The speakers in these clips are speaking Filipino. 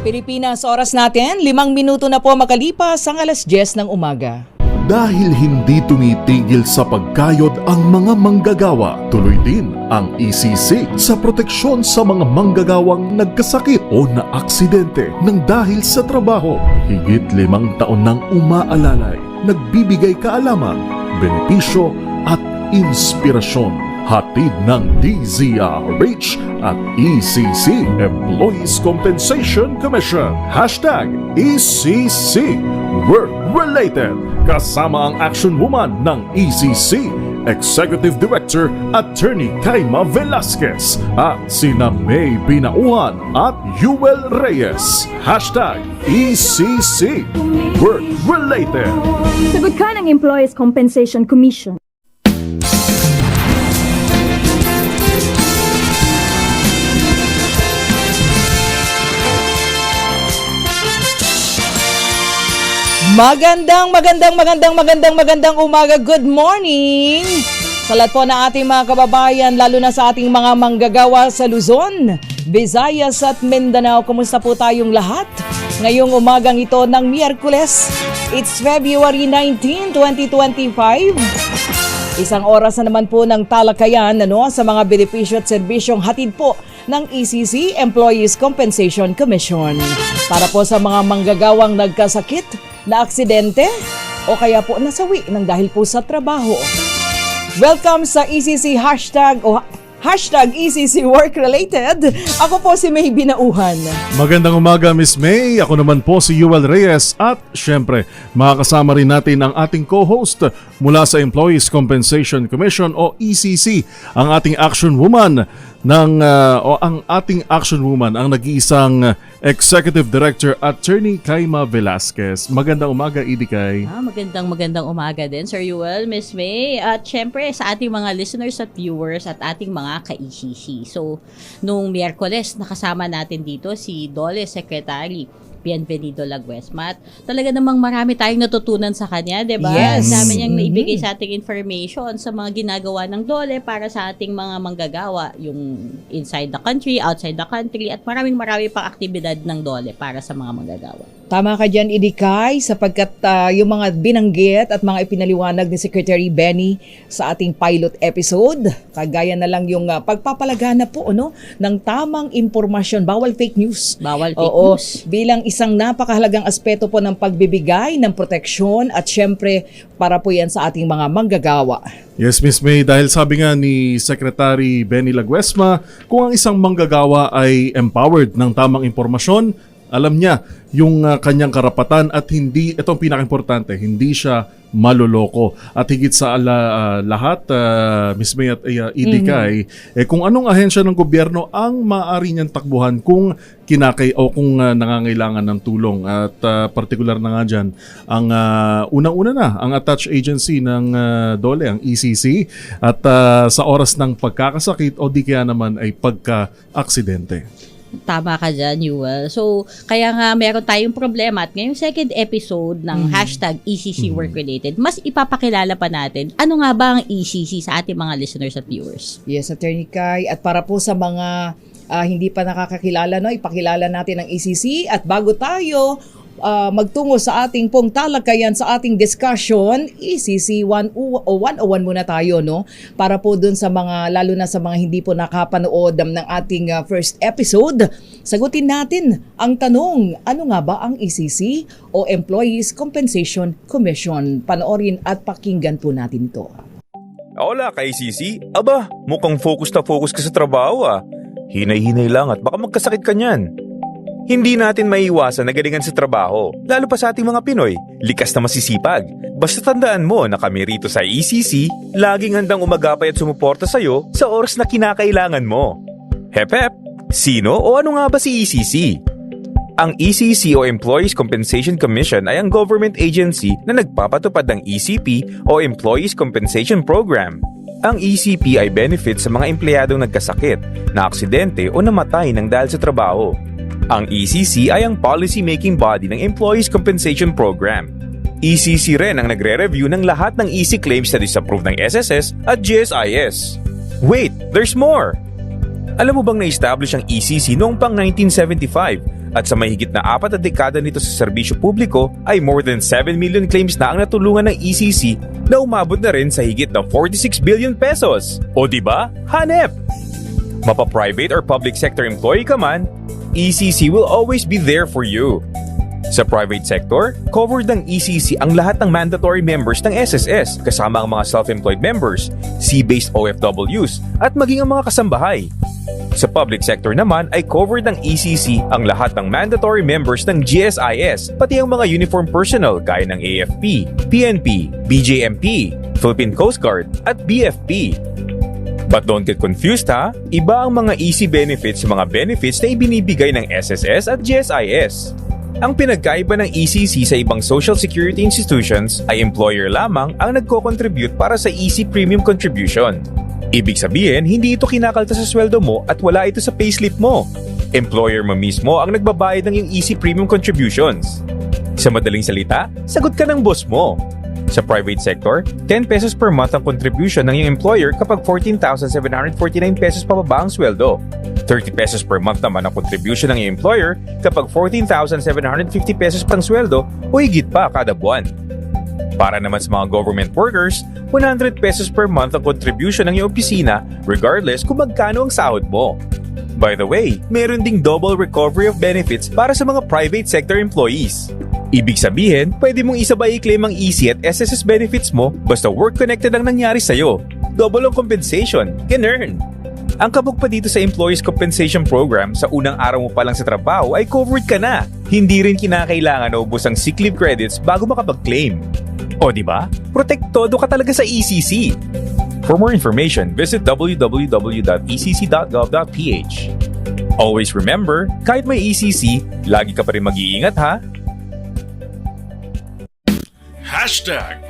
Pilipinas, oras natin, 5 minuto na po makalipas ang 10:00 ng umaga. Dahil hindi tumitigil sa pagkayod ang mga manggagawa, tuloy din ang ECC sa proteksyon sa mga manggagawang nagkasakit o naaksidente ng dahil sa trabaho. Higit 5 taon nang umaalalay, nagbibigay kaalaman, benepisyo at inspirasyon. Hatid ng DZRH at ECC, Employees Compensation Commission. #ECC, Work-Related. Kasama ang Action Woman ng ECC, Executive Director Attorney Kaima Velasquez at sina May Binauhan at Yuel Reyes. #ECC, Work-Related. Sagot ka ng Employees Compensation Commission. Magandang umaga. Good morning! Sa lahat po ng ating mga kababayan, lalo na sa ating mga manggagawa sa Luzon, Visayas at Mindanao. Kumusta po tayong lahat? Ngayong umagang ito ng Miyerkules, it's February 19, 2025. Isang oras na naman po ng talakayan sa mga benepisyo at serbisyong hatid po ng ECC, Employees Compensation Commission. Para po sa mga manggagawang nagkasakit, na aksidente o kaya po nasawi ng dahil po sa trabaho. Welcome sa ECC hashtag ECC Work-Related. Ako po si May Binauhan. Magandang umaga, Miss May. Ako naman po si Yuel Reyes at syempre makakasama rin natin ang ating co-host mula sa Employees Compensation Commission o ECC, ang ating action woman ang nag-iisang Executive Director Attorney Kaima Velasquez. Magandang umaga, Idikay. Magandang umaga din, Sir Yuel, Miss May, at syempre sa ating mga listeners at viewers at ating mga ka-ECC. So, nung Miyerkules, nakasama natin dito si DOLE Secretary Bienvenido Laguesma. Talaga namang marami tayong natutunan sa kanya, di ba? Yes. Ang dami niyang naibigay sa ating information sa mga ginagawa ng DOLE para sa ating mga manggagawa, yung inside the country, outside the country, at marami pang aktibidad ng DOLE para sa mga manggagawa. Tama ka dyan, Idikay, sapagkat yung mga binanggit at mga ipinaliwanag ni Secretary Benny sa ating pilot episode, kagaya na lang yung pagpapalagana po ng tamang impormasyon, bawal fake news. Bawal fake news. Bilang isang napakahalagang aspeto po ng pagbibigay ng proteksyon at syempre para po yan sa ating mga manggagawa. Yes, Miss May, dahil sabi nga ni Secretary Benny Laguesma, kung ang isang manggagawa ay empowered ng tamang impormasyon, alam niya yung kanyang karapatan at hindi, itong pinaka-importante, hindi siya maloloko. At higit sa lahat, Miss May at Idikay, kung anong ahensya ng gobyerno ang maaari niyang takbuhan kung kung nangangailangan ng tulong. At partikular na nga dyan, ang unang-una na, ang attached agency ng DOLE, ang ECC, at sa oras ng pagkakasakit o di kaya naman ay pagka-aksidente. Tama ka dyan, Yuel. So, kaya nga meron tayong problema at ngayong second episode ng hashtag ECC Work-Related, mas ipapakilala pa natin ano nga ba ang ECC sa ating mga listeners at viewers. Yes, Attorney Kai. At para po sa mga hindi pa nakakakilala, ipakilala natin ang ECC. At bago tayo magtungo sa ating pong talakayan sa ating discussion, ECC 101 muna tayo, para po dun sa mga, lalo na sa mga hindi po nakapanood ng ating first episode, sagutin natin ang tanong, ano nga ba ang ECC o Employees Compensation Commission? Panoorin at pakinggan po natin ito. Hola, ka-ECC. Aba, mukhang focus na focus ka sa trabaho Hinay-hinay lang at baka magkasakit ka niyan. Hindi natin maiiwasan na galingan sa trabaho, lalo pa sa ating mga Pinoy, likas na masisipag. Basta tandaan mo na kami rito sa ECC, laging handang umagapay at sumuporta sa'yo sa oras na kinakailangan mo. Hep hep! Sino o ano nga ba si ECC? Ang ECC o Employees Compensation Commission ay ang government agency na nagpapatupad ng ECP o Employees Compensation Program. Ang ECP ay benefits sa mga empleyadong nagkasakit, na aksidente o namatay ng dahil sa trabaho. Ang ECC ay ang policy-making body ng Employees Compensation Program. ECC rin ang nagre-review ng lahat ng EC claims na disapprove ng SSS at GSIS. Wait, there's more! Alam mo bang na-establish ang ECC noong pang 1975 at sa may higit na 4 na dekada nito sa serbisyo publiko ay more than 7 million claims na ang natulungan ng ECC na umabot na rin sa higit na 46 billion pesos. O diba? Hanep! Mapa-private or public sector employee ka man, ECC will always be there for you. Sa private sector, covered ng ECC ang lahat ng mandatory members ng SSS kasama ang mga self-employed members, sea-based OFWs at maging ang mga kasambahay. Sa public sector naman ay covered ng ECC ang lahat ng mandatory members ng GSIS pati ang mga uniform personnel gaya ng AFP, PNP, BJMP, Philippine Coast Guard at BFP. But don't get confused ha, iba ang mga EC benefits sa mga benefits na ibinibigay ng SSS at GSIS. Ang pinagkaiba ng ECC sa ibang social security institutions ay employer lamang ang nagko-contribute para sa EC premium contribution. Ibig sabihin, hindi ito kinakalta sa sweldo mo at wala ito sa payslip mo. Employer mo mismo ang nagbabayad ng iyong EC premium contributions. Sa madaling salita, sagot ka ng boss mo. Sa private sector, 10 pesos per month ang contribution ng iyong employer kapag 14,749 pesos pababa ang sweldo. 30 pesos per month naman ang contribution ng iyong employer kapag 14,750 pesos pang sweldo o higit pa kada buwan. Para naman sa mga government workers, 100 pesos per month ang contribution ng iyong opisina regardless kung magkano ang sahod mo. By the way, meron ding double recovery of benefits para sa mga private sector employees. Ibig sabihin, pwede mong isabay i-claim ang EC at SSS benefits mo basta work-connected ang nangyari sa'yo. Double ang compensation. Ganun. Ang kabog pa dito sa Employees Compensation Program, sa unang araw mo pa lang sa trabaho ay covered ka na. Hindi rin kinakailangan na ubos ang sick leave credits bago makapag-claim. O diba? Protektodo ka talaga sa ECC. For more information, visit www.ecc.gov.ph. Always remember, kahit may ECC, lagi ka pa rin mag-iingat ha.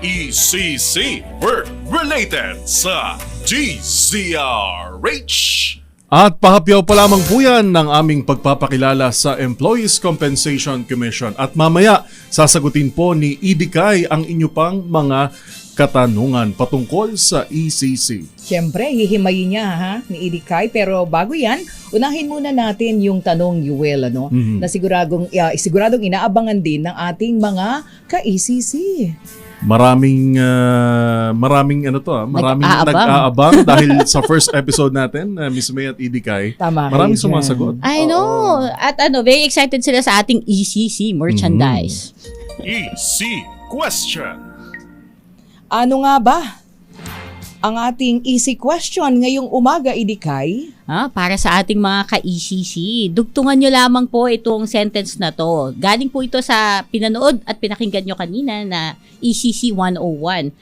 #ECC Work Related sa DZRH. At pahapyaw pa lamang po yan ng aming pagpapakilala sa Employees Compensation Commission. At mamaya, sasagutin po ni Idikay ang inyo pang mga katanungan patungkol sa ECC. Siyempre, hihimayin niya ni Idikay. Pero bago yan, unahin muna natin yung tanong, Yuel, na siguradong inaabangan din ng ating mga ka-ECC. Maraming nag-aabang dahil sa first episode natin, Miss May at Idikay. Tama maraming kayo dyan. sumasagot. I know. At very excited sila sa ating ECC merchandise. EC question. Ano nga ba ang ating easy question ngayong umaga, Idikay? Para sa ating mga ka-ECC, dugtungan nyo lamang po itong sentence na to. Galing po ito sa pinanood at pinakinggan nyo kanina na ECC 101.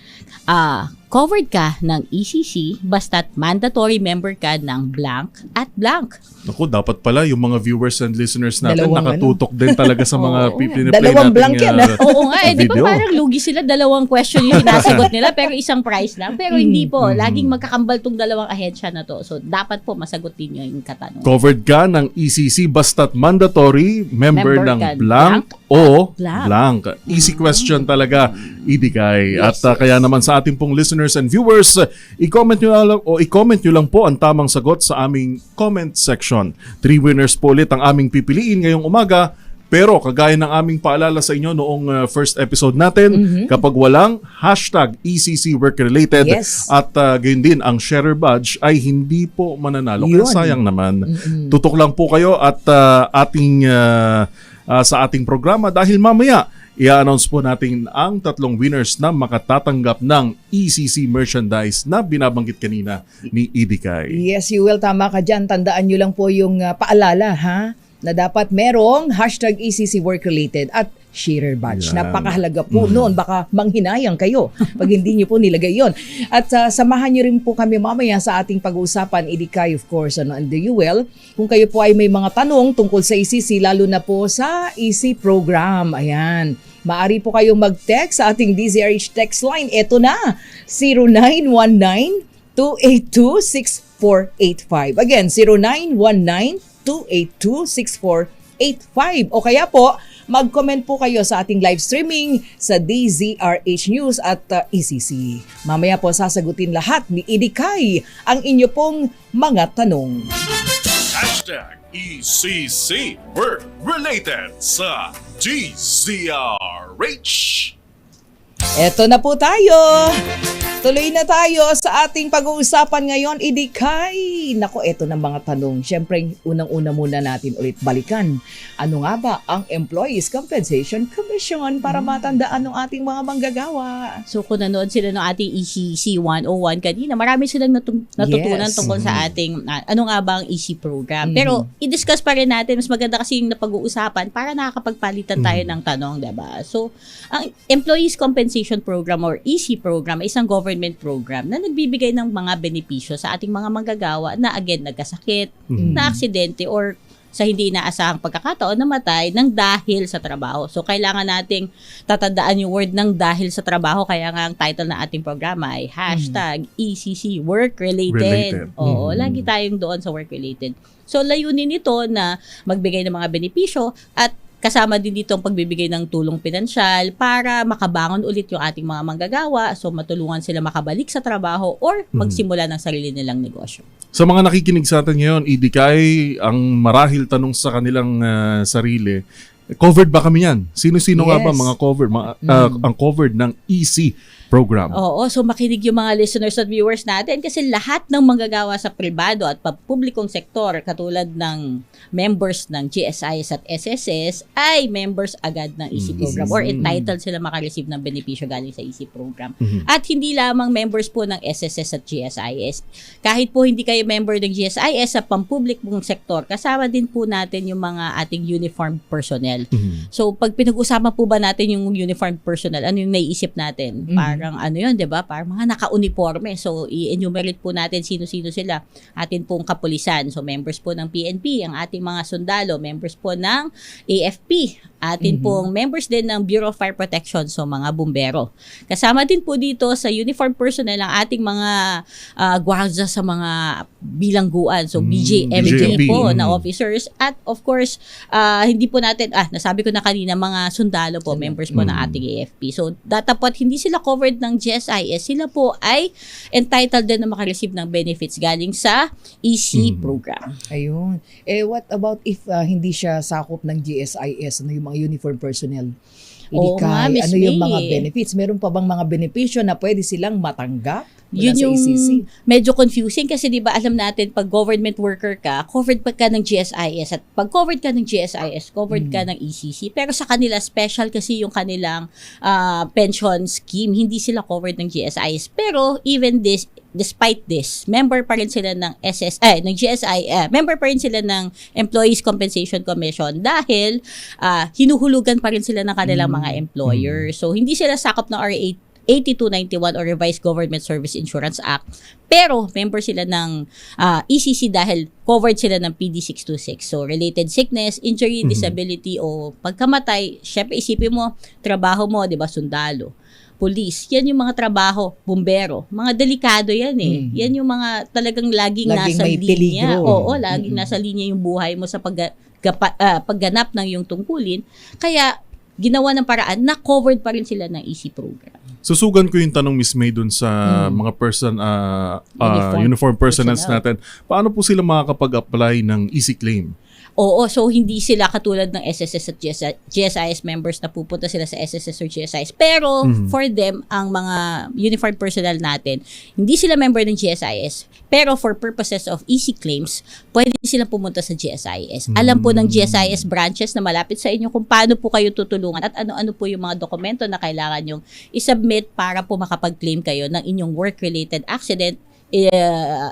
Covered ka ng ECC basta't mandatory member ka ng blank at blank. Naku, dapat pala yung mga viewers and listeners natin Dalawang nakatutok din talaga sa mga piniplay Dalawang blank nating yan, Oo nga, di ba video. parang lugi sila, dalawang question yung sinasagot nila pero isang prize lang. Pero hindi po, laging magkakambal tong dalawang ahensya na to. So dapat po masagutin nyo yung katanungan. Covered ka ng ECC basta't mandatory member ng ka blank o blank. blank. Easy question talaga, Idikay. Yes. At kaya naman sa ating pong listeners and viewers, i-comment nyo lang po ang tamang sagot sa aming comment section. 3 winners po ulit ang aming pipiliin ngayong umaga. Pero kagaya ng aming paalala sa inyo noong first episode natin, kapag walang #ECC Work Related Yes. at gayon din ang sharer badge ay hindi po mananalo. Yun. Kaya sayang naman. Tutok lang po kayo at sa ating programa dahil mamaya i-announce po natin ang 3 winners na makatatanggap ng ECC merchandise na binabanggit kanina ni Idikay. Yes, Yuel, tama ka dyan. Tandaan nyo lang po yung paalala, na dapat merong #ECC Work Related at sharer badge. Yan. Napakahalaga po noon. Baka manghinayang kayo pag hindi nyo po nilagay yon. At samahan nyo rin po kami mamaya sa ating pag-uusapan, Idikay, of course, and the Yuel. Kung kayo po ay may mga tanong tungkol sa ECC, lalo na po sa EC program. Ayan. Maari po kayong mag-text sa ating DZRH text line. Ito na, 0919-282-6485. Again, 0919-282-6485. O kaya po, mag-comment po kayo sa ating live streaming sa DZRH News at ECC. Mamaya po sasagutin lahat ni Idikay ang inyo pong mga tanong. #ECC Work Related sa DZRH. Eto na po tayo. Tuloy na tayo sa ating pag-uusapan ngayon, Idikay. Nako, eto na mga tanong. Siyempre, unang-una muna natin ulit balikan. Ano nga ba ang Employees Compensation Commission para matandaan ng ating mga manggagawa? So kung nanood sila ng ating ECC 101 kanina, marami silang natutunan Yes. tungkol sa ating ano nga ba ang EC program. Pero i-discuss pa rin natin, mas maganda kasi yung napag-uusapan para nakakapagpalitan tayo ng tanong, diba? So ang Employees Compensation Program or EC program ay isang government program na nagbibigay ng mga benepisyo sa ating mga manggagawa na again nagkasakit, na aksidente or sa hindi inaasahang pagkakataon namatay ng dahil sa trabaho. So, kailangan nating tatandaan yung word ng dahil sa trabaho. Kaya nga ang title ng ating programa ay #ECC Work-Related. Related. Oo, lagi tayong doon sa work-related. So, layunin nito na magbigay ng mga benepisyo at kasama din dito ang pagbibigay ng tulong pinansyal para makabangon ulit yung ating mga manggagawa. So, matulungan sila makabalik sa trabaho or magsimula ng sarili nilang negosyo. Sa mga nakikinig sa atin ngayon, Idikay, ang marahil tanong sa kanilang sarili, covered ba kami yan? Sino-sino nga ba Yes. mga covered? Ang covered ng EC program. Oo, so makinig yung mga listeners at viewers natin kasi lahat ng manggagawa sa pribado at publikong sektor katulad ng members ng GSIS at SSS ay members agad ng EC program or entitled sila makareceive ng benepisyo galing sa EC program. At hindi lamang members po ng SSS at GSIS. Kahit po hindi kayo member ng GSIS sa pampublikong sektor, kasama din po natin yung mga ating uniformed personnel. So pag pinag-usapan po ba natin yung uniformed personnel, ano yung naiisip natin? Parang ano yun, di ba? Parang mga naka-uniforme. So, i-enumerate po natin sino-sino sila. Atin pong kapulisan. So, members po ng PNP, ang ating mga sundalo, members po ng AFP, atin pong members din ng Bureau of Fire Protection, so mga bumbero. Kasama din po dito sa uniform personnel ang ating mga gwardiya sa mga bilangguan. So, BJMP po na officers. At of course, hindi po natin, nasabi ko na kanina, mga sundalo po, members po ng ating AFP. So, datapat hindi sila covered ng GSIS, sila po ay entitled din na makareceive ng benefits galing sa EC program. Ayun. What about if hindi siya sakop ng GSIS? Ano yung mga uniform personnel? Oo nga, Miss ano yung May. mga benefits? Meron pa bang mga benepisyo na pwede silang matanggap mula Yun sa yung ECC? medyo confusing kasi 'di ba alam natin pag government worker ka, covered pa ka ng GSIS at pag covered ka ng GSIS, covered ka ng ECC. Pero sa kanila special kasi yung kanilang pension scheme, hindi sila covered ng GSIS. Pero even despite this, member pa rin sila ng ng GSI, member pa rin sila ng Employees Compensation Commission dahil hinuhulugan pa rin sila ng kanilang mga employer. So hindi sila sakop ng RA 8291 or Revised Government Service Insurance Act. Pero member sila ng ECC dahil covered sila ng PD 626. So related sickness, injury, disability o pagkamatay, syempre isipin mo, trabaho mo, 'di ba, sundalo, police, yan yung mga trabaho, bumbero, mga delikado yan eh. Yan yung mga talagang laging nasa may linya. peligro. Oo, laging nasa linya yung buhay mo sa pagganap ng iyong tungkulin. Kaya ginawa ng paraan na covered pa rin sila ng EC program. Susugan ko yung tanong, Miss May, dun sa mga uniform personnels natin. Paano po sila makakapag-apply ng EC claim? Oo, so hindi sila katulad ng SSS at GSIS members na pupunta sila sa SSS or GSIS. Pero for them, ang mga uniform personnel natin, hindi sila member ng GSIS. Pero for purposes of EC claims, pwede sila pumunta sa GSIS. Alam po ng GSIS branches na malapit sa inyo kung paano po kayo tutulungan at ano-ano po yung mga dokumento na kailangan yung isubmit para po makapag-claim kayo ng inyong work-related accident,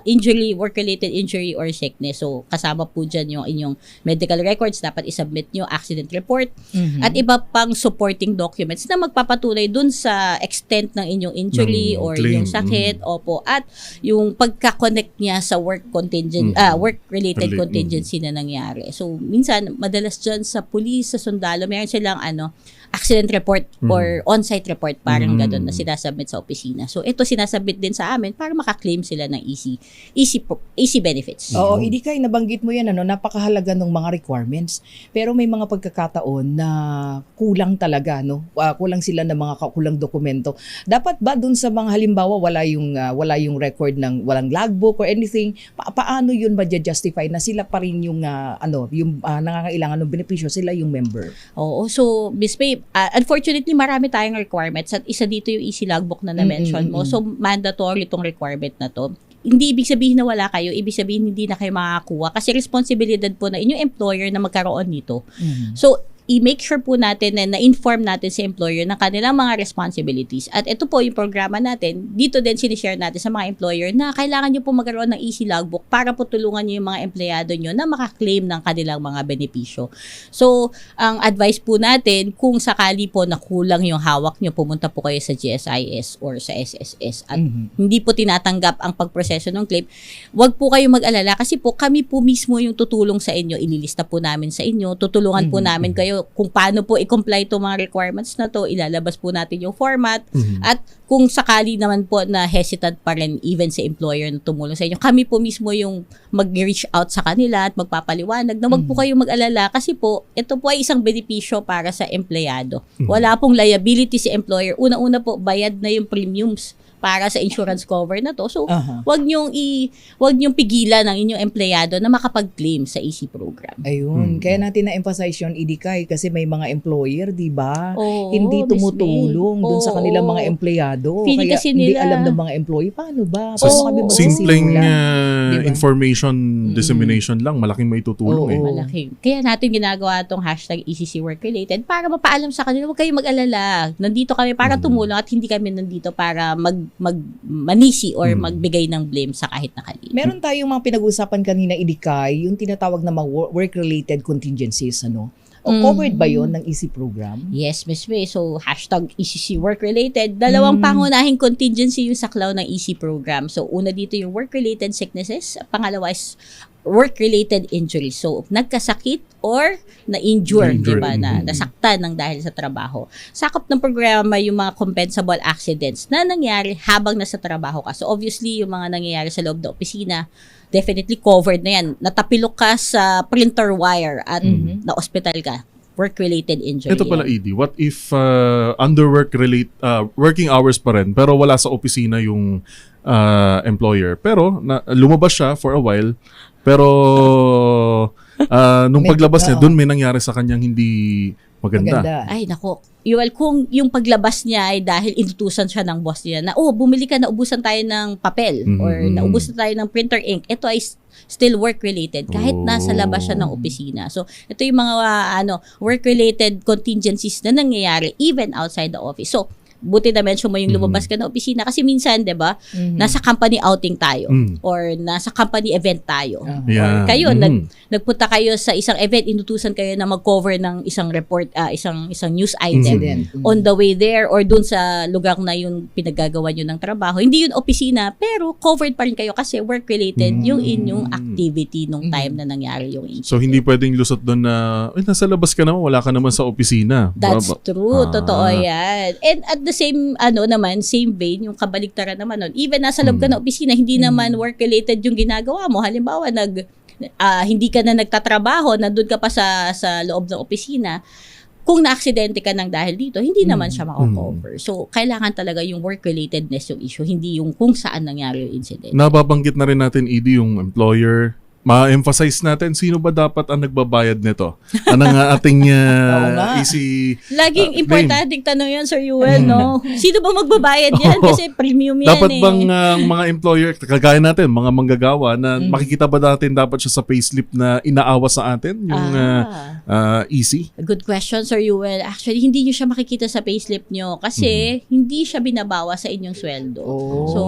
injury, work-related injury or sickness. So, kasama po dyan yung inyong medical records. Dapat isubmit nyo accident report at iba pang supporting documents na magpapatunay dun sa extent ng inyong injury Ng or claim. yung sakit. Opo. At yung pagka-connect niya sa work work-related contingency na nangyari. So, minsan, madalas dyan sa police, sa sundalo, meron silang accident report or on-site report, parang gano'n na sinasubmit sa opisina. So, ito sinasubmit din sa amin para makaklaim sila ng easy benefits. Oo, hindi kay nabanggit mo yan, napakahalaga ng mga requirements. Pero may mga pagkakataon na kulang talaga, no? Kulang sila ng mga kulang dokumento. Dapat ba dun sa mga halimbawa wala yung record ng walang logbook or anything, paano yun ma-justify na sila pa rin yung nangangailangan ng benepisyo, sila yung member? Oo, so Miss May, unfortunately marami tayong requirements at isa dito yung easy logbook na na-mention mo. So mandatory itong requirement na to. Hindi ibig sabihin na wala kayo, ibig sabihin hindi na kayo makakakuha kasi responsibilidad po na inyong employer na magkaroon nito. So i-make sure po natin na na-inform natin sa employer ng kanilang mga responsibilities. At ito po yung programa natin, dito din sinishare natin sa mga employer na kailangan nyo po magkaroon ng easy logbook para po tulungan nyo yung mga empleyado nyo na makaklaim ng kanilang mga benepisyo. So, ang advice po natin, kung sakali po na kulang yung hawak nyo, pumunta po kayo sa GSIS or sa SSS at hindi po tinatanggap ang pagproseso ng claim, wag po kayo mag-alala kasi po kami po mismo yung tutulong sa inyo, ililista po namin sa inyo, tutulungan po namin kayo kung paano po i-comply to mga requirements na to, ilalabas po natin yung format at kung sakali naman po na hesitant pa rin even sa employer na tumulong sa inyo, kami po mismo yung mag-reach out sa kanila at magpapaliwanag na wag po kayo mag-alala kasi po ito po ay isang benepisyo para sa empleyado. Wala pong liability si employer. Una-una po bayad na yung premiums para sa insurance cover na to. So, wag niyong pigilan ng inyong empleyado na makapag-claim sa easy program. Ayun, kaya natin na-emphasize yun, Idikay, kasi may mga employer, di ba? Oo, Hindi Miss tumutulong May. dun sa Oo. kanilang mga empleyado. Feeling Kaya kasi hindi nila- alam ng mga employee, paano ba? Sa Paano kami simpleng magsisimula? Diba? information dissemination lang, malaking maitutulong eh. Oo. Malaki. Kaya natin ginagawa itong hashtag ECC Work Related para mapaalam sa kanila, huwag kayong mag-alala. Nandito kami para tumulong at hindi kami nandito para manisi or magbigay ng blame sa kahit na kanino. Meron tayong mga pinag-usapan kanina, Idikay, yung tinatawag na mga work-related contingencies, covered ba yon ng EC program? Yes, Miss May. So, hashtag ECC Work-Related. Dalawang pangunahing contingency yung saklaw ng EC program. So, una dito yung work-related sicknesses. Pangalawa is work-related injury. So, nagkasakit or na-injure, di ba, na nasaktan ng dahil sa trabaho. Sakop ng programa yung mga compensable accidents na nangyari habang nasa trabaho ka. So, obviously, yung mga nangyayari sa loob ng opisina, definitely covered na yan. Natapilok ka sa printer wire at na-hospital ka. Work-related injury. Ito pala, yan. Edie, what if under working hours pa rin, pero wala sa opisina yung employer, pero lumabas siya for a while, pero nung paglabas niya, doon may nangyari sa kanyang hindi maganda. Ay, nako. Well, kung yung paglabas niya ay dahil inutusan siya ng boss niya na, bumili ka, naubusan tayo ng papel or naubusan tayo ng printer ink, ito ay still work-related kahit nasa labas siya ng opisina. So, ito yung mga work-related contingencies na nangyayari even outside the office. So, buti na mention mo yung lumabas ka ng opisina kasi minsan, 'di ba? Nasa company outing tayo or nasa company event tayo. Yeah. Or kayo nagpunta kayo sa isang event, inutusan kayo na mag-cover ng isang report, isang news item on the way there or dun sa lugar na yung pinaggagawa nyo ng trabaho. Hindi yun opisina, pero covered pa rin kayo kasi work-related yung inyong activity nung time na nangyari yung incident. So, hindi pwedeng lusot doon na, nasa labas ka naman, wala ka naman sa opisina. That's true. Totoo yan. And at the same, same vein, yung kabaligtaran naman nun. Even nasa loob ka ng opisina, hindi naman work-related yung ginagawa mo. Halimbawa, hindi ka na nagtatrabaho, nandun ka pa sa loob ng opisina. Kung na-aksidente ka ng dahil dito, hindi naman siya mako-cover. So, kailangan talaga yung work-relatedness yung issue, hindi yung kung saan nangyari yung incident. Nababanggit na rin natin, Edie, yung employer. Ma-emphasize natin, sino ba dapat ang nagbabayad nito? Ano nga ating easy Laging claim? importanteng tanong yan, Sir Yuel, no? Sino ba magbabayad yan? Kasi premium yan Dapat bang ang mga employer, kagaya natin, mga manggagawa, na makikita ba natin dapat siya sa payslip na inaawa sa atin? Yung easy? Good question, Sir Yuel. Actually, hindi nyo siya makikita sa payslip nyo kasi hindi siya binabawa sa inyong sweldo. So,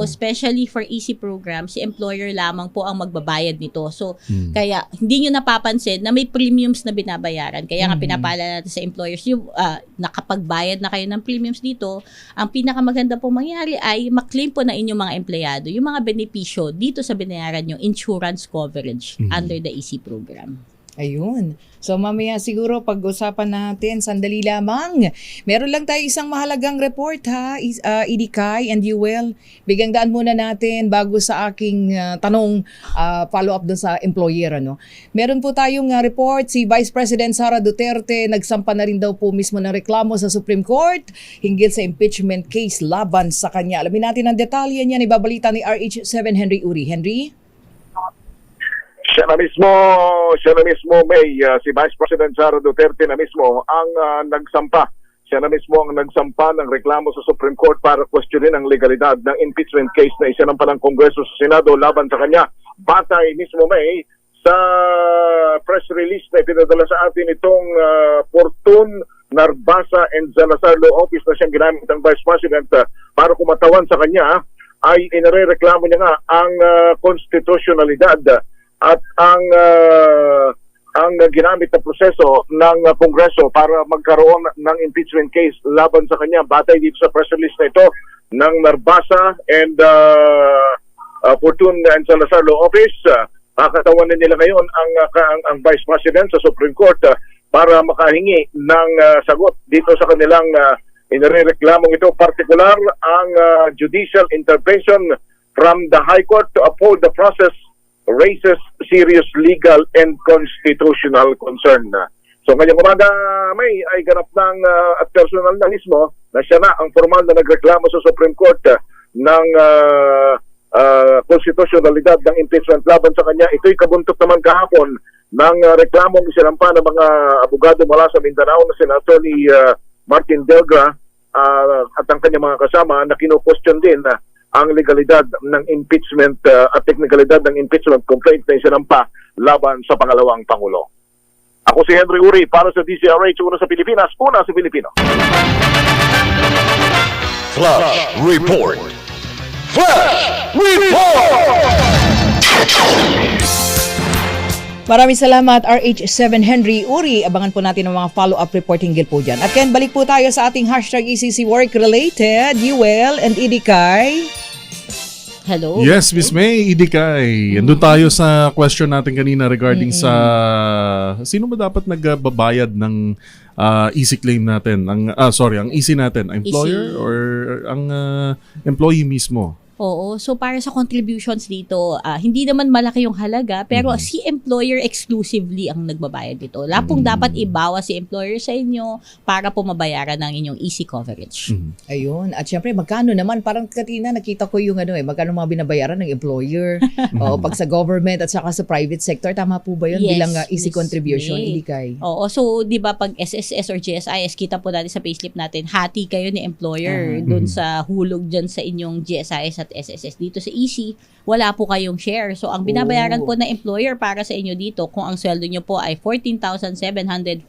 especially for easy program, si employer lamang po ang magbabayad nito. So, kaya hindi nyo napapansin na may premiums na binabayaran. Kaya nga pinapaalala natin sa employers, yung nakapagbayad na kayo ng premiums dito, ang pinakamaganda po mangyari ay maklaim po na inyong mga empleyado yung mga benepisyo dito sa binayaran yung insurance coverage under the EC program. Ayun. So mamaya siguro pag-usapan natin, sandali lamang. Meron lang tayo isang mahalagang report ha, Idikay and Yuel. Bigang daan muna natin bago sa aking tanong, follow-up doon sa employer. Ano? Meron po tayong report, si Vice President Sara Duterte nagsampa na rin daw po mismo ng reklamo sa Supreme Court hinggil sa impeachment case laban sa kanya. Alamin natin ang detalye niyan, ibabalita ni RH7 Henry Uri. Henry? Siya na mismo, May, si Vice President Sara Duterte na mismo ang nagsampa. Siya na mismo ang nagsampa ng reklamo sa Supreme Court para questionin ang legalidad ng impeachment case na isinampa ng Kongreso sa Senado laban sa kanya. Batay mismo, May, sa press release na ipinadala sa atin itong Fortun, Narbasa and Salazar Law Office na siyang ginamit ng Vice President para kumatawan sa kanya, ay inireklamo niya nga ang konstitusyonalidad at ang ginamit na proseso ng Kongreso para magkaroon ng impeachment case laban sa kanya. Batay dito sa press release na ito ng Narbasa and Fortun and Salazar Law Office, kakatawanan nila ngayon ang Vice President sa Supreme Court para makahingi ng sagot dito sa kanilang inireklamong ito. Partikular ang judicial intervention from the High Court to uphold the process raises serious legal and constitutional concern. So ngayong umaga, May, ay ganap ng at personal na mismo na siya na ang formal na nagreklamo sa Supreme Court ng konstitusyonalidad ng impeachment laban sa kanya. Ito'y kabuntot naman kahapon ng reklamong isinampa ng mga abogado mula sa Mindanao na sina Attorney Martin Delgra at ang kanyang mga kasama na kino-question din ang legalidad ng impeachment at technicalidad ng impeachment complaint na isinampa laban sa pangalawang Pangulo. Ako si Henry Uri para sa DCRH, una sa Pilipinas, una sa Pilipino. Flash Report. Flash Report! Maraming salamat RH7 Henry Uri. Abangan po natin ang mga follow-up report hinggil po dyan. At Ken, balik po tayo sa ating hashtag ECC Work Related, Yuel and Idikay. Hello? Yes, Miss May, Idikay. Andun tayo sa question natin kanina regarding sa sino ba dapat nagbabayad ng easy claim natin? Ang easy natin, employer Easy. or ang employee mismo? Oo. So, para sa contributions dito, hindi naman malaki yung halaga, pero si employer exclusively ang nagbabayad dito. Wala pong dapat ibawas si employer sa inyo para po mabayaran ng inyong easy coverage. Ayun. At syempre, magkano naman? Parang katina nakita ko yung magkano mga binabayaran ng employer. O, pag sa government at saka sa private sector, tama po ba yun Yes, bilang easy Miss contribution, May. Idikay? Oo. So, di ba pag SSS or GSIS, kita po natin sa payslip natin, hati kayo ni employer dun sa hulog dyan sa inyong GSIS at SSS. Dito sa EC, wala po kayong share. So, ang binabayaran po ng employer para sa inyo dito, kung ang sweldo nyo po ay 14,749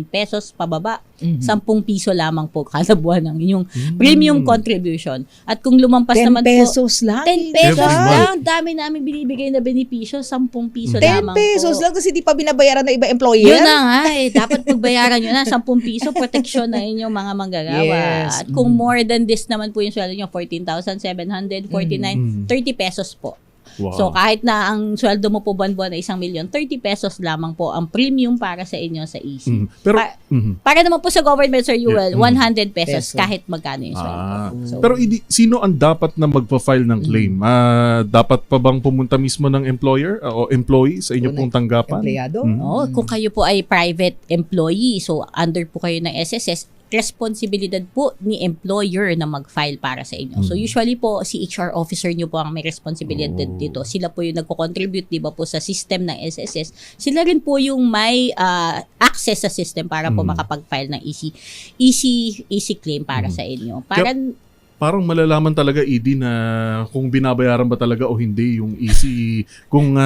pesos pababa, 10 piso lamang po kada buwan ng inyong premium contribution. At kung lumampas 10 naman pesos po, lang. 10 pesos Every month. lang. Dami namin binibigay na benepisyo, 10 piso 10 lamang pesos po. lang kasi di pa binabayaran ng iba employer. Yun na nga eh. Dapat pagbayaran nyo na 10 piso, proteksyon na inyong mga manggagawa. Yes. At kung more than this naman po yung sweldo nyo, 14,749, 30 pesos po. Wow. So kahit na ang sweldo mo po buwan-buwan ay 1,000,000, 30 pesos lamang po ang premium para sa inyo sa EC. Pero Para naman po sa government, Sir Yuel, Yeah. 100 pesos Peso. kahit magkano yung sweldo. So, pero sino ang dapat na magpa-file ng claim? Dapat pa bang pumunta mismo ng employer o employee sa inyo O pong tanggapan? Empleyado? oh, kung kayo po ay private employee, so under po kayo ng SSS, responsibilidad po ni employer na mag-file para sa inyo. So usually po si HR officer nyo po ang may responsibilidad dito. Sila po yung nagko-contribute, di ba po, sa system ng SSS. Sila rin po yung may access sa system para po makapag-file ng easy claim para sa inyo. Parang malalaman talaga, ED, na kung binabayaran ba talaga o hindi yung easy, kung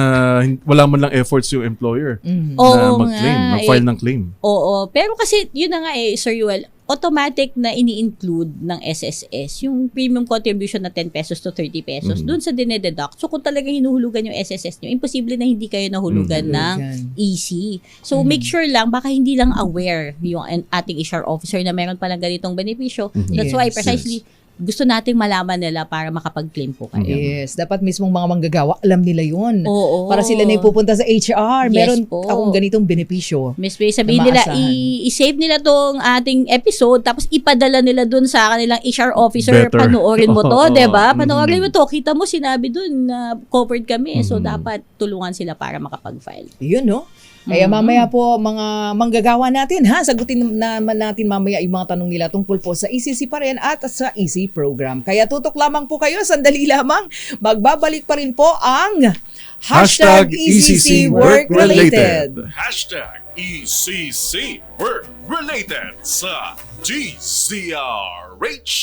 wala man lang efforts yung employer na Oo mag-claim, nga, mag-file ng claim. Oo, pero kasi yun na nga Sir Yuel, automatic na ini-include ng SSS yung premium contribution na 10 pesos to 30 pesos dun sa dinededuct. So kung talagang hinuhulugan yung SSS nyo, imposible na hindi kayo nahulugan ng EC. So make sure lang, baka hindi lang aware yung ating HR officer na meron palang ganitong benepisyo. That's why precisely gusto nating malaman nila para makapag-claim po kayo. Yes, dapat mismong mga manggagawa, alam nila yun. Oo. Para sila na ipupunta sa HR. Yes Meron po. akong ganitong benepisyo. Miss May, sabihin Na nila, maasahan. i-save nila tong ating episode, tapos ipadala nila dun sa kanilang HR officer, Better. panoorin mo to, Oo. 'di ba? Panoorin mo to, kita mo sinabi dun na covered kami. So, Mhm. dapat tulungan sila para makapag-file. Yun, no? Kaya mamaya po, mga manggagawa natin, ha? Sagutin naman natin mamaya yung mga tanong nila tungkol po sa ECC pa rin at sa EC program. Kaya tutok lamang po kayo, sandali lamang. Magbabalik pa rin po ang hashtag ECC Work Related. Hashtag ECC Work Related sa GCRH.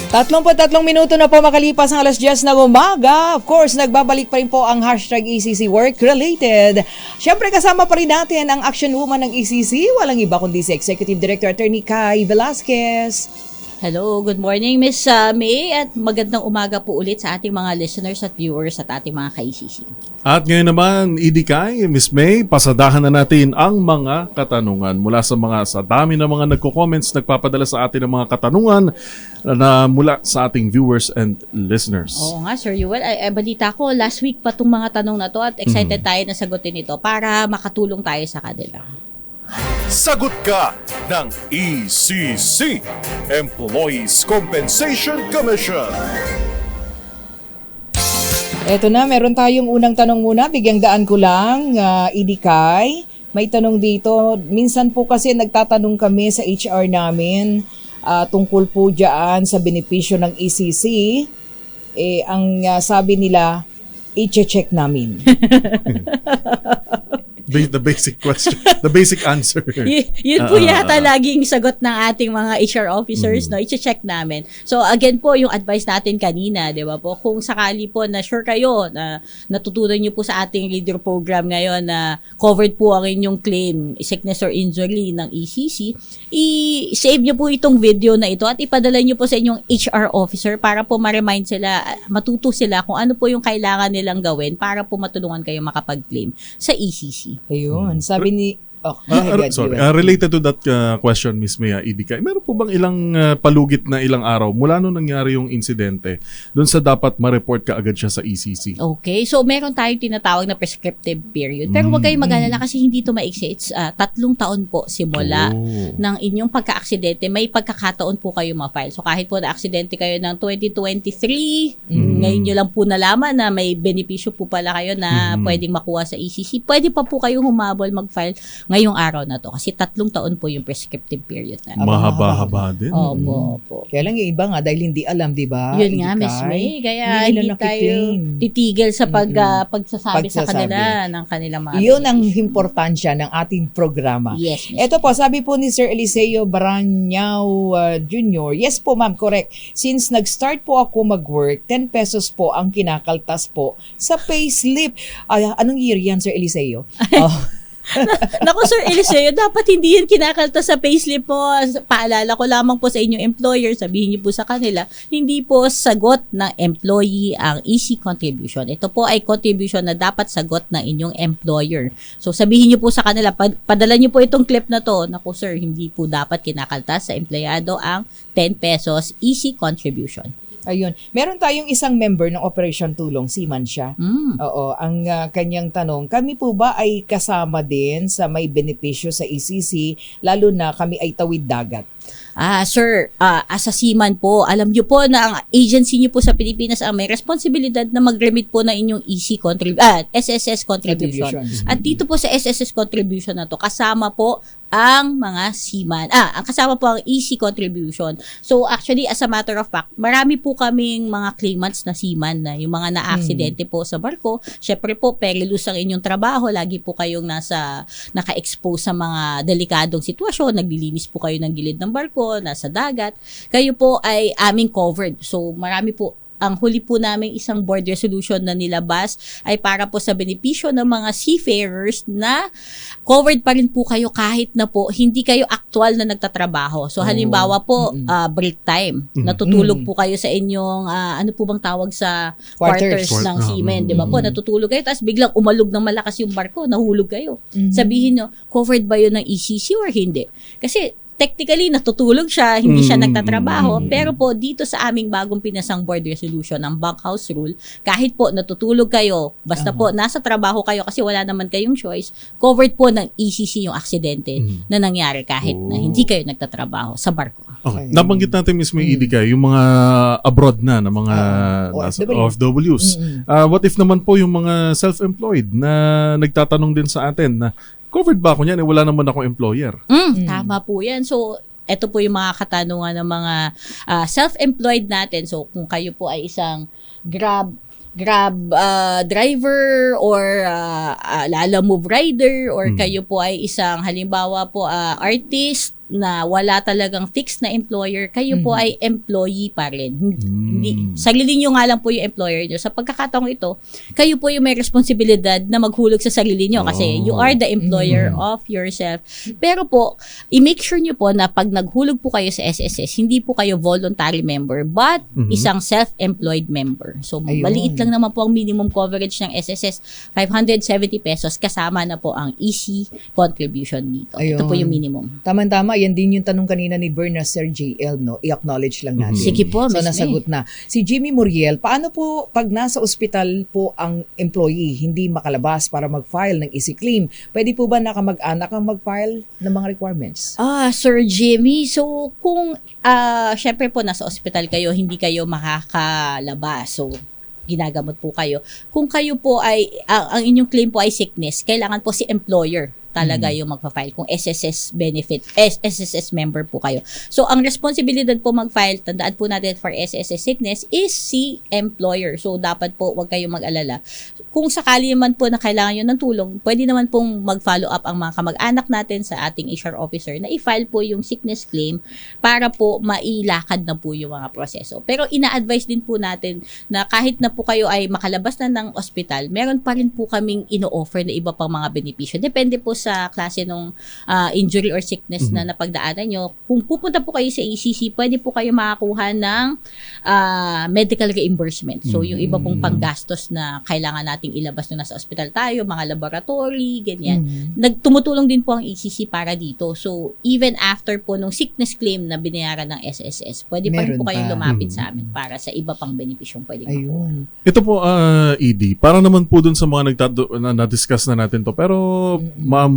33 minuto na po makalipas ang alas 10 ng umaga. Of course, nagbabalik pa rin po ang hashtag ECC Work Related. Siyempre, kasama pa rin natin ang action woman ng ECC. Walang iba kundi si Executive Director Attorney Kai Velasquez. Hello, good morning Miss May, at magandang umaga po ulit sa ating mga listeners at viewers at ating mga ka-ECC. At ngayon naman, Idikay, Miss May, pasadahan na natin ang mga katanungan mula sa dami ng mga nagko-comments, nagpapadala sa atin ng mga katanungan na mula sa ating viewers and listeners. Oo nga, Sir Yuel. Balita ko, last week pa itong mga tanong na to at excited tayo na sagutin ito para makatulong tayo sa kanila. Sagot ka ng ECC, Employees Compensation Commission. Eto na, meron tayong unang tanong muna. Bigyang daan ko lang, Idikay. May tanong dito. Minsan po kasi nagtatanong kami sa HR namin tungkol po dyan sa benepisyo ng ECC. Ang sabi nila, i-check namin. The basic question, the basic answer. Yun po yata laging sagot ng ating mga HR officers, no? I-check namin. So again po, yung advice natin kanina, di ba po, kung sakali po na sure kayo na natutunan nyo po sa ating radio program ngayon na covered po ang inyong claim, sickness or injury ng ECC, i-save nyo po itong video na ito at ipadala nyo po sa inyong HR officer para po ma-remind sila, matuto sila kung ano po yung kailangan nilang gawin para po matulungan kayo makapag-claim sa ECC. Ayun, sabi ni... Oh, go ahead, Sorry, Yuel. related to that question, Miss Maya Idikay, meron po bang ilang palugit na ilang araw mula nung nangyari yung insidente doon sa dapat ma-report ka agad siya sa ECC? Okay, so meron tayong tinatawag na prescriptive period. Pero huwag kayong mag-alala kasi hindi ito maiksi. It's 3 taon po simula ng inyong pagka-aksidente. May pagkakataon po kayo ma-file. So kahit po na-aksidente kayo ng 2023, ngayon nyo lang po nalaman na may benepisyo po pala kayo na pwedeng makuha sa ECC. Pwede pa po kayong humabol mag-file ngayong araw na to kasi 3 taon po yung prescriptive period na. Mahaba-haba din. Opo. Kaya lang yung iba nga dahil hindi alam, di ba? Yun nga, Idikay? Miss May. Kaya Hindi hindi nila tayo nakiklaim. titigil sa pagsasabi sa Pagsasabi. kanila ng kanilang mga Yun ang benepisyo. importansya ng ating programa. Yes, Miss. Ito po, sabi po ni Sir Eliseo Baranyao Jr. Yes po ma'am, correct. Since nag-start po ako mag-work, 10 pesos po ang kinakaltas po sa payslip. Anong year yan, Sir Eliseo? Naku, Sir Eliseo, dapat hindi yan kinakalta sa payslip mo. Paalala ko lamang po sa inyong employer, sabihin niyo po sa kanila, hindi po sagot ng employee ang EC contribution. Ito po ay contribution na dapat sagot ng inyong employer. So sabihin niyo po sa kanila, padala niyo po itong clip na to, naku sir, hindi po dapat kinakaltas sa empleyado ang 10 pesos EC contribution. Ayun. Meron tayong isang member ng Operation Tulong, seaman siya. Oo, ang kanyang tanong, kami po ba ay kasama din sa may benepisyo sa ECC, lalo na kami ay tawid dagat? Sir, as a seaman po, alam niyo po na ang agency niyo po sa Pilipinas ang may responsibilidad na mag-remit po ng inyong SSS contribution. At dito po sa SSS contribution na to, kasama po ang mga seaman. Ang kasama po ang EC contribution. So actually, as a matter of fact, marami po kaming mga claimants na seaman na yung mga na-aksidente po sa barko. Syempre po, perilous ang inyong trabaho. Lagi po kayong naka-expose sa mga delikadong sitwasyon. Naglilinis po kayo ng gilid ng barko, nasa dagat. Kayo po ay aming covered. So marami po. Ang huli po namin isang board resolution na nilabas ay para po sa benepisyo ng mga seafarers na covered pa rin po kayo kahit na po hindi kayo aktual na nagtatrabaho. So halimbawa po, break time. Natutulog po kayo sa inyong, ano po bang tawag sa quarters ng seamen. Di ba po? Natutulog kayo tapos biglang umalog ng malakas yung barko, nahulog kayo. Sabihin nyo, covered ba yun ng ECC or hindi? Kasi technically natutulog siya, hindi siya Mm, nagtatrabaho, mm, pero po dito sa aming bagong pinasang board resolution ng bunkhouse rule, kahit po natutulog kayo, basta po nasa trabaho kayo kasi wala naman kayong choice, covered po ng ECC yung aksidente na nangyari kahit na hindi kayo nagtatrabaho sa barko. Okay. Nabanggit natin mismo yung EDK, yung mga abroad na mga OFWs. What if naman po yung mga self-employed na nagtatanong din sa atin na covered ba ako niyan? Wala naman akong employer. Tama po yan. So, ito po yung mga katanungan ng mga self-employed natin. So, kung kayo po ay isang Grab driver or Lala Move rider or kayo po ay isang halimbawa po artist na wala talagang fixed na employer, kayo po ay employee pa rin. Hindi, sarili nyo nga lang po yung employer nyo. Sa pagkakataong ito, kayo po yung may responsibilidad na maghulog sa sarili nyo kasi you are the employer of yourself. Pero po, i-make sure nyo po na pag naghulog po kayo sa SSS, hindi po kayo voluntary member but isang self-employed member. So, maliit lang naman po ang minimum coverage ng SSS, 570 pesos kasama na po ang EC contribution dito. Ito po yung minimum. Tama-tama, yan din yung tanong kanina ni Berna Sir JL, no? I-acknowledge lang natin. Sige po, So, Miss nasagot na. Si Jimmy Muriel, paano po pag nasa ospital po ang employee, hindi makalabas para mag-file ng easy claim? Pwede po ba nakamag-anak ang mag-file ng mga requirements? Sir Jimmy, so kung syempre po nasa ospital kayo, hindi kayo makakalabas. So, ginagamot po kayo. Kung kayo po ay, ang inyong claim po ay sickness, kailangan po si employer talaga yung magpa-file kung SSS benefit, SSS member po kayo. So, ang responsibilidad po mag-file, tandaan po natin for SSS sickness, is si employer. So, dapat po, wag kayong mag-alala. Kung sakali naman po na kailangan nyo ng tulong, pwede naman pong mag-follow up ang mga kamag-anak natin sa ating HR officer na i-file po yung sickness claim para po mailakad na po yung mga proseso. Pero ina-advise din po natin na kahit na po kayo ay makalabas na ng ospital, meron pa rin po kaming ino-offer na iba pang mga benepisyo. Depende po sa klase ng injury or sickness na napagdaanan nyo. Kung pupunta po kayo sa ECC, pwede po kayo makakuha ng medical reimbursement. So, yung iba pong panggastos na kailangan nating ilabas nung nasa ospital tayo, mga laboratory, ganyan. Tumutulong din po ang ECC para dito. So, even after po nung sickness claim na binayaran ng SSS, pwede pa rin po Meron kayong pa. lumapit sa amin para sa iba pang benepisyong pwede makuha. Ayun. Ito po, ED, para naman po dun sa mga na-discuss na natin to. Pero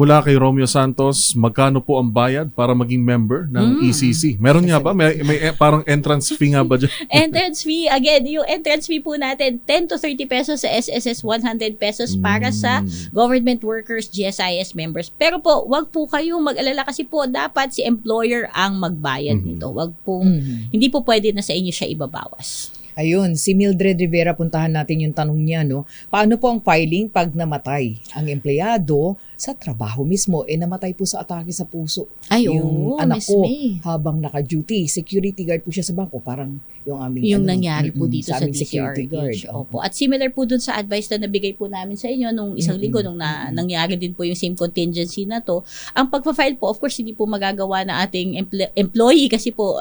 mula kay Romeo Santos, magkano po ang bayad para maging member ng ECC? Meron nga ba? May parang entrance fee nga ba dyan? Entrance fee, again, yung entrance fee po natin, 10 to 30 pesos sa SSS, 100 pesos para sa government workers, GSIS members. Pero po, wag po kayong mag-alala kasi po, dapat si employer ang magbayad nito. Wag po, hindi po pwede na sa inyo siya ibabawas. Ayun, si Mildred Rivera, puntahan natin yung tanong niya, no? Paano po ang filing pag namatay ang empleyado sa trabaho mismo? Namatay po sa atake sa puso. Ay, yung oo, anak Miss ko May. habang naka-duty. Security guard po siya sa bangko. Parang yung aming Yung nangyari po dito sa aming security guard. DCRH. Opo. At similar po dun sa advice na nabigay po namin sa inyo nung isang linggo nung nangyari din po yung same contingency na to. Ang pagpa-file po, of course, hindi po magagawa na ating employee kasi po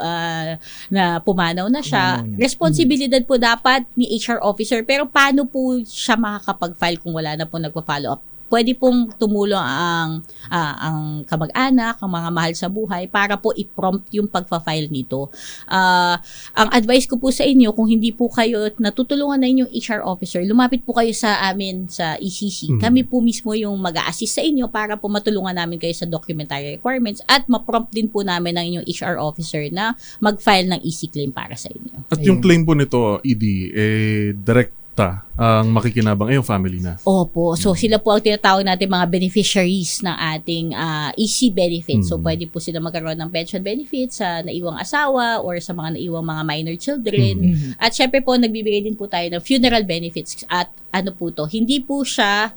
na pumanaw na siya. Pumanaw na. Responsibilidad po dapat ni HR officer. Pero paano po siya makakapag-file kung wala na po nagpa-follow up? Pwede pong tumulong ang kamag-anak, ang mga mahal sa buhay para po i-prompt yung pagpa-file nito. Ang advice ko po sa inyo, kung hindi po kayo natutulungan na inyong HR officer, lumapit po kayo sa amin sa ECC. Kami po mismo yung mag-a-assist sa inyo para po matulungan namin kayo sa documentary requirements at ma-prompt din po namin ng inyong HR officer na mag-file ng EC claim para sa inyo. At yung claim po nito, ED, direct ang makikinabang ay yung family na. Opo. So, sila po ang tinatawag natin mga beneficiaries ng ating EC benefits. So, pwede po sila magkaroon ng pension benefits sa naiwang asawa or sa mga naiwang mga minor children. At syempre po, nagbibigay din po tayo ng funeral benefits. At ano po to, hindi po siya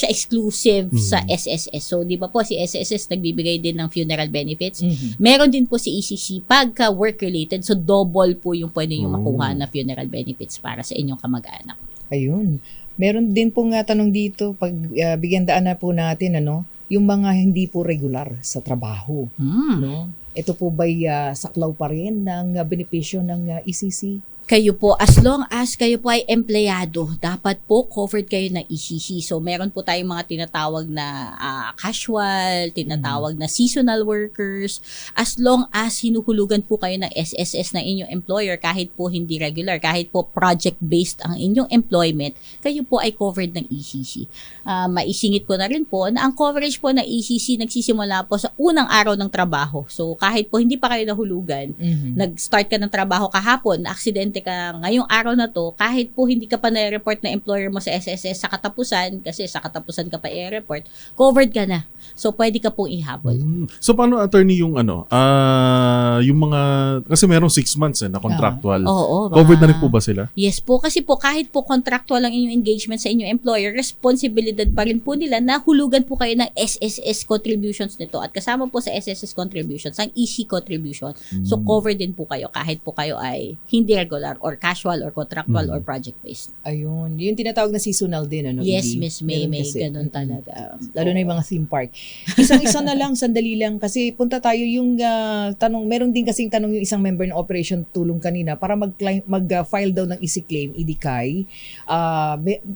exclusive sa SSS. So, di ba po, si SSS nagbibigay din ng funeral benefits. Meron din po si ECC pagka work-related. So, double po yung pwede yung makuha na funeral benefits para sa inyong kamag-anak. Ayun. Meron din pong tanong dito, pag bigyan daan na po natin, yung mga hindi po regular sa trabaho. No? Ito po ba'y saklaw pa rin ng benepisyo ng ECC? Kayo po, as long as kayo po ay empleyado, dapat po covered kayo ng ECC. So, meron po tayong mga tinatawag na casual, tinatawag na seasonal workers. As long as hinuhulugan po kayo ng SSS ng inyong employer, kahit po hindi regular, kahit po project-based ang inyong employment, kayo po ay covered ng ECC. Maisingit ko na rin po na ang coverage po ng ECC nagsisimula po sa unang araw ng trabaho. So, kahit po hindi pa kayo nahulugan, nag-start ka ng trabaho kahapon, na-aksidente ka ngayong araw na to, kahit po hindi ka pa na-report na employer mo sa SSS sa katapusan, kasi sa katapusan ka pa i-report, covered ka na. So, pwede ka pong ihabol. So paano, attorney, yung yung mga, kasi merong 6 months na contractual. Oo. Covered na rin po ba sila? Yes po, kasi po kahit po contractual ang inyong engagement sa inyong employer, responsibilidad pa rin po nila na hulugan po kayo ng SSS contributions nito. At kasama po sa SSS contributions, ang EC contribution. So, covered din po kayo kahit po kayo ay hindi regular or casual or contractual or project-based. Ayun. Yung tinatawag na seasonal din, ano? Yes, Edie? Miss May, Meron may kasi. ganun talaga. Lalo na yung mga theme park. Isang-isa na lang, sandali lang. Kasi punta tayo yung tanong, meron din kasing tanong yung isang member ng Operation Tulong kanina para mag-file daw ng easy claim, IDKAI.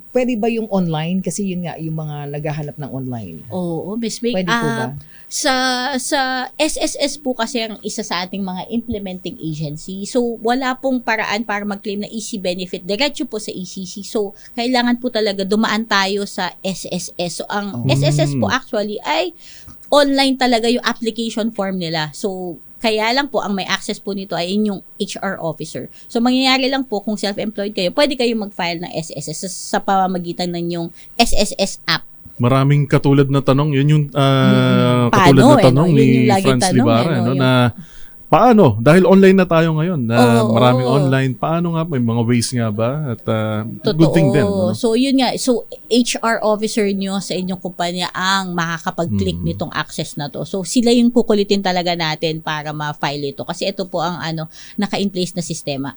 Pwede ba yung online? Kasi yun nga, yung mga naghahanap ng online. Oo, Miss May. Pwede po ba? Sa SSS po kasi ang isa sa ating mga implementing agency. So, wala pong paraan para mag-claim na EC benefit. Diretso po sa ECC. So, kailangan po talaga dumaan tayo sa SSS. So, ang SSS po actually ay online talaga yung application form nila. So, kaya lang po, ang may access po nito ay inyong HR officer. So, mangyayari lang po kung self-employed kayo, pwede kayong mag-file ng SSS sa pamamagitan ng yung SSS app. Maraming katulad na tanong. Yun yung katulad Paano, na tanong Yun yung ni laging Franz tanong, Libara. yung- Na paano? Dahil online na tayo ngayon. Oo, Maraming oo. online. Paano nga? May mga ways nga ba? At Totoo. good thing din. Ano? So, yun nga. So, HR officer nyo sa inyong kumpanya ang makakapag-click nitong access na to. So, sila yung kukulitin talaga natin para ma-file ito. Kasi ito po ang naka-in place na sistema.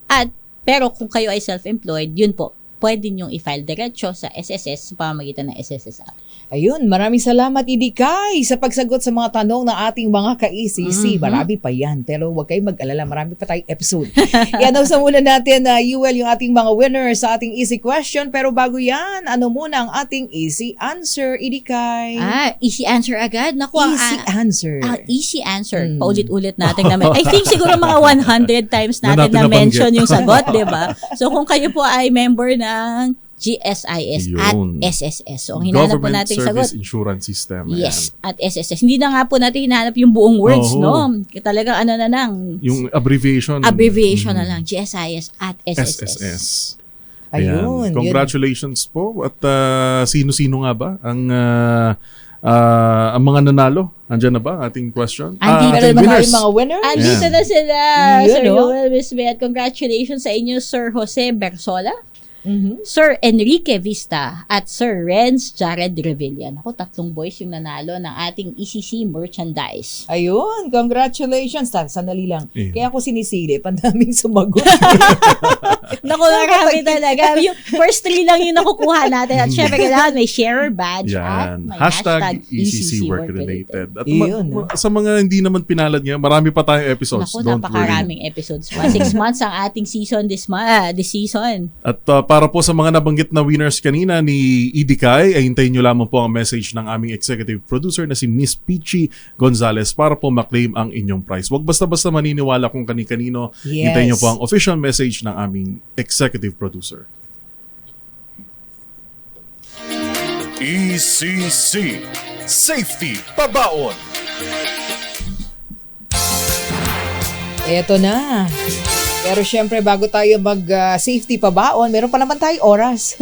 Pero kung kayo ay self-employed, yun po, pwede nyong i-file diretso sa SSS sa pamamagitan ng SSS app. Ayun, maraming salamat Idikay sa pagsagot sa mga tanong ng ating mga ka-ECC. Marami pa yan, pero huwag kayong mag-alala, marami pa tayong episode. Yan ang sa muna natin, Yuel, yung ating mga winners sa ating easy question. Pero bago yan, ano muna ang ating easy answer, Idikay? Easy answer agad? Naku, Easy answer. Easy answer. Paulit-ulit natin naman. I think siguro mga 100 times natin Na natin na-mention nabanggit. yung sagot, di ba? So, kung kayo po ay member ng GSIS at Yun. SSS. So, ang hinahanap po Government nating Service sagot. Insurance System. Yes, at SSS. Hindi na nga po natin hinahanap yung buong words, Oo. no? Talagang na lang. Yung abbreviation. Abbreviation na lang. GSIS at SSS. SSS. Ayun. Ayan. Congratulations po. At sino-sino nga ba ang mga nanalo? Andyan na ba ang ating question? Andito Meron na ba winners. tayong mga winners? Andito na sila, Yun, Sir no? Joel, Miss May, at congratulations sa inyo, Sir Jose Bersola, Mhm. Sir Enrique Vista, at Sir Renz Jared Revillan. Ako, 3 boys yung nanalo ng ating ECC merchandise. Ayun, congratulations. Sandali lang. Yeah. Kaya ako sinisilip, ang daming sumagot. Naku, marami talaga. Yung first 3 lang yung nakukuha natin. At syempre, kailangan may sharer badge at Yan. may Hashtag ECC Work Related. At Yun. sa mga hindi naman pinalad nga, marami pa tayong episodes. Naku, Don't worry. napakaraming episodes pa. 6 months ang ating season this season. At para po sa mga nabanggit na winners kanina ni Idikay, ay hintayin nyo lamang po ang message ng aming executive producer na si Miss Peachy Gonzalez para po maklaim ang inyong prize. Huwag basta-basta maniniwala kung kani-kanino. Yes. Hintayin nyo po ang official message ng aming executive producer. ECC Safety Pabaon. Eto na. Pero syempre, bago tayo mag-safety pabaon, meron pa naman tayo oras.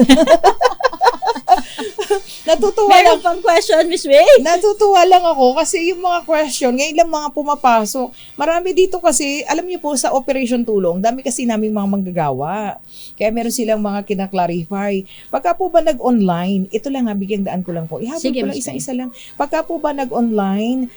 Natutuwa lang. Meron pang question, Miss May? Natutuwa lang ako kasi yung mga question, ngayon lang mga pumapasok. Marami dito kasi, alam niyo po sa Operation Tulong, dami kasi naming mga manggagawa. Kaya meron silang mga kinaklarify. Pagka po ba nag-online, ito lang ha, bigyang daan ko lang po. Ihabol Sige, ko lang Miss May. isa-isa lang. Pagka po ba nag-online,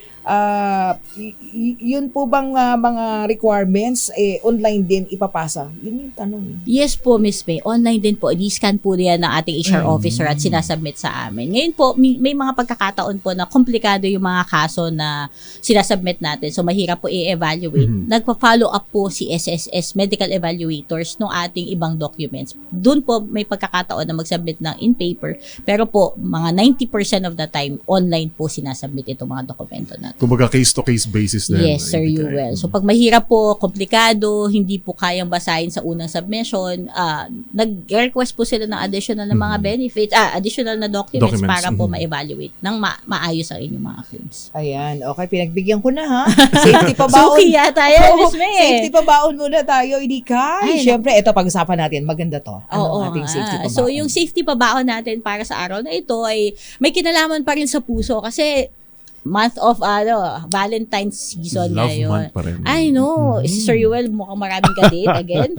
Yun po bang mga requirements online din ipapasa? Yun yung tanong. Yes po, Miss May. Online din po. I-scan po yan ng ating HR officer at sinasubmit sa amin. Ngayon po, may mga pagkakataon po na komplikado yung mga kaso na sinasubmit natin. So, mahirap po i-evaluate. Nagpa-follow up po si SSS, medical evaluators, ng ating ibang documents. Doon po may pagkakataon na mag-submit ng in paper. Pero po, mga 90% of the time, online po sinasubmit itong mga dokumento natin. Kumbaga case-to-case basis na. Yes, Sir Yuel. So, pag mahirap po, komplikado, hindi po kayang basahin sa unang submission, nag-request po sila ng additional na mga benefits, additional na documents para po ma-evaluate ng maayos ang inyong mga claims. Ayan, okay, pinagbigyan ko na ha. Safety pa baon. Suki yata yan, Miss May. Safety pa baon muna tayo, hindi ka. Siyempre, ito pag-usapan natin, maganda to. Oo, ating safety pa baon? So, yung safety pa baon natin para sa araw na ito ay may kinalaman pa rin sa puso kasi month of Valentine's season Love ngayon. month pa rin. I know. Si Sir Yuel mukhang maraming ka-date again.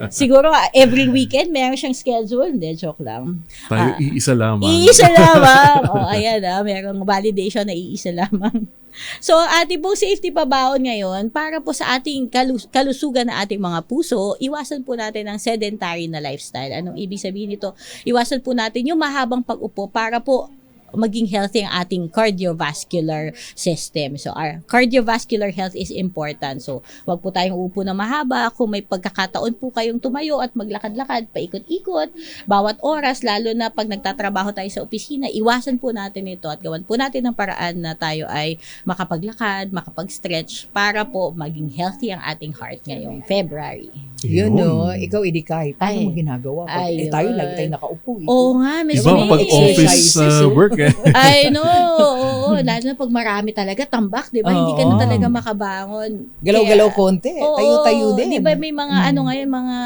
Siguro every weekend meron siyang schedule. Hindi, joke lang. Tayo iisa lamang. Iisa lamang. Ayan merong validation na iisa lamang. So, ating pong safety pabaon ngayon, para po sa ating kalusugan na ating mga puso, iwasan po natin ang sedentary na lifestyle. Anong ibig sabihin nito? Iwasan po natin yung mahabang pag-upo para po maging healthy ang ating cardiovascular system. So, our cardiovascular health is important. So, wag po tayong upo na mahaba. Kung may pagkakataon po kayong tumayo at maglakad-lakad, paikot-ikot, bawat oras, lalo na pag nagtatrabaho tayo sa opisina, iwasan po natin ito at gawan po natin ng paraan na tayo ay makapaglakad, makapag-stretch para po maging healthy ang ating heart ngayong February. Yun, no? Ikaw, Idikay, paano Ay. mo ginagawa? Ayun. Tayo, lagi tayo nakaupo. Oo nga, Miss Iba May. pag office work eh. I know, oo. Lalo na pag marami talaga, tambak, di ba? Hindi ka na Oo. talaga makabangon. Galaw-galaw konti. Oo, Tayo-tayo din. Di ba may mga ngayon, mga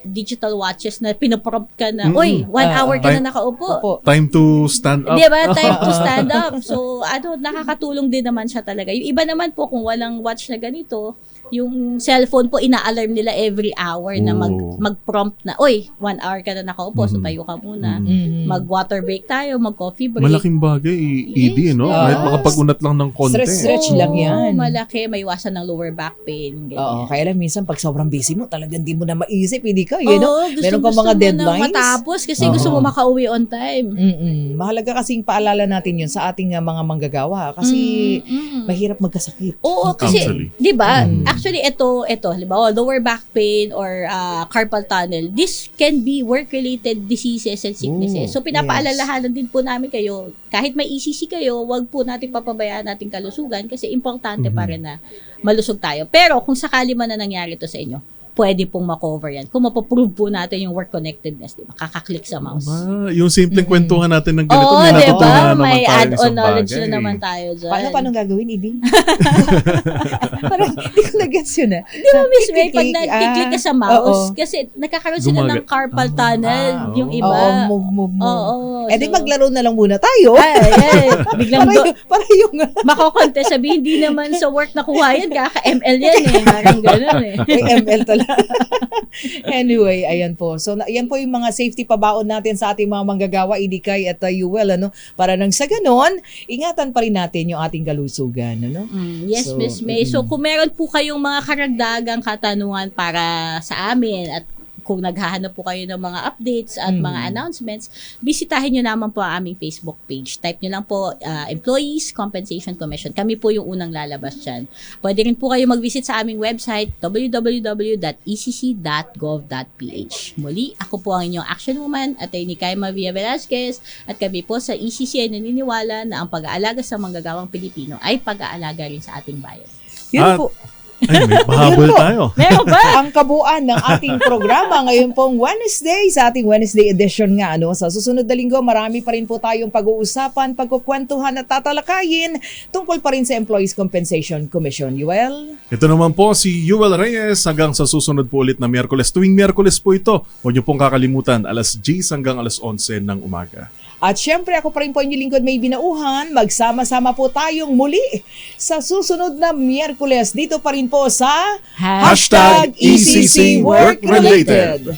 digital watches na pinaprompt ka na, oy, 1 hour ka na nakaupo. Opo. Time to stand up. Di ba? Time to stand up. So, nakakatulong din naman siya talaga. Yung iba naman po, kung walang watch na ganito, yung cellphone po, ina-alarm nila every hour na mag-prompt na, oy, 1 hour ka na nakaupo, so tayo ka muna. Mag-water break tayo, mag-coffee break. Malaking bagay, ED, no? yes. Kahit makapagunat lang ng konti. Stretch lang yan. Malaki, may iwasan ng lower back pain. Ganyan. Oo, kaya lang minsan pag sobrang busy mo, talagang di mo na maisip, hindi ka, you know? Oo, Meron kang mga mo deadlines. na matapos kasi gusto mo makauwi on time. Mahalaga kasing paalala natin yun sa ating mga manggagawa kasi mahirap magkasakit. Oo, kasi, Actually. di ba? Actually, ito, halimbawa, lower back pain or carpal tunnel, this can be work-related diseases and sicknesses. So, pinapaalalahanan din po namin kayo, kahit may ECC kayo, wag po natin papabayaan nating kalusugan kasi importante pa rin na malusog tayo. Pero, kung sakali man na nangyari to sa inyo, pwede pong makover yan. Kung mapaprove po natin yung work connectedness, di ba? Kakaklik sa mouse. Yung simpleng kwentuhan natin ng ganito, Oo, may di natutunan ba? naman May tayo add-on isang knowledge bagay. na naman tayo dyan. Paano gagawin, Idi? Parang hindi ko na-gets yun Di ba, Miss May, pag Click, nag-click ka sa oo. mouse, kasi nakakaroon sila ng carpal tunnel, yung iba. Oo, move. Oo. Eh di maglaro na lang muna tayo. Ay, biglang para yung makokonte, sabi, hindi naman sa work nakuha yan, kaka-ML yan eh. Parang gano'n eh. may ML talaga. Anyway, ayan po. So, yan po yung mga safety pabaon natin sa ating mga manggagawa, Idikay at Yuel, ano? Para nang sa ganon, ingatan pa rin natin yung ating kalusugan, ano? Yes, So, Miss May. So, kung meron po kayong mga karagdagang katanungan para sa amin at kung naghahanap po kayo ng mga updates at mga announcements, bisitahin nyo naman po ang aming Facebook page. Type nyo lang po, Employees Compensation Commission. Kami po yung unang lalabas dyan. Pwede rin po kayo mag-visit sa aming website, www.ecc.gov.ph. Muli, ako po ang inyong action woman, Atty. Kaima Villa Velasquez, at kami po sa ECC ay naniniwala na ang pag-aalaga sa manggagawang Pilipino ay pag-aalaga rin sa ating bayan. Yun At- po. Ay, may pahabol tayo. Meron ba? Ang kabuuan ng ating programa ngayon pong Wednesday, sa ating Wednesday edition nga, ano? Sa susunod na linggo, marami pa rin po tayong pag-uusapan, pagkukwentuhan at tatalakayin tungkol pa rin sa Employees Compensation Commission. Yuel? Ito naman po si Yuel Reyes hanggang sa susunod po ulit na Miyerkules. Tuwing Miyerkules po ito. Huwag niyo pong kakalimutan, alas 10 hanggang alas 11 ng umaga. At syempre, ako pa rin po inyong lingkod may binauhan. Magsama-sama po tayong muli sa susunod na Miyerkules. Dito pa rin po sa #ECC Work Related.